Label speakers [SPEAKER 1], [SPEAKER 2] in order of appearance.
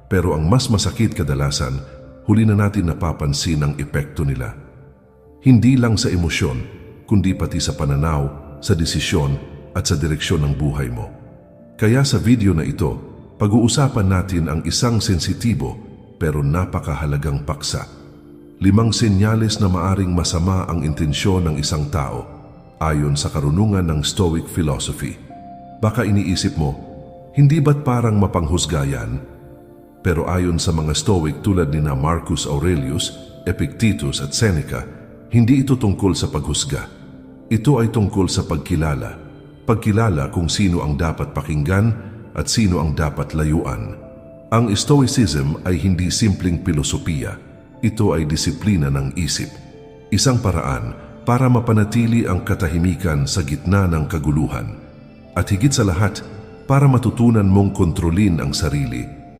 [SPEAKER 1] Pero ang mas masakit kadalasan, huli na natin napapansin ang epekto nila. Hindi lang sa emosyon, kundi pati sa pananaw, sa desisyon at sa direksyon ng buhay mo. Kaya sa video na ito, pag-uusapan natin ang isang sensitibo pero napakahalagang paksa. 5 senyales na maaring masama ang intensyon ng isang tao ayon sa karunungan ng Stoic philosophy. Baka iniisip mo, hindi ba't parang mapanghusga yan? Pero ayon sa mga Stoic tulad ni Marcus Aurelius, Epictetus at Seneca, hindi ito tungkol sa paghusga. Ito ay tungkol sa pagkilala. Pagkilala kung sino ang dapat pakinggan at sino ang dapat layuan. Ang Stoicism ay hindi simpleng pilosopiya. Ito ay disiplina ng isip. Isang paraan para mapanatili ang katahimikan sa gitna ng kaguluhan. At higit sa lahat, para matutunan mong kontrolin ang sarili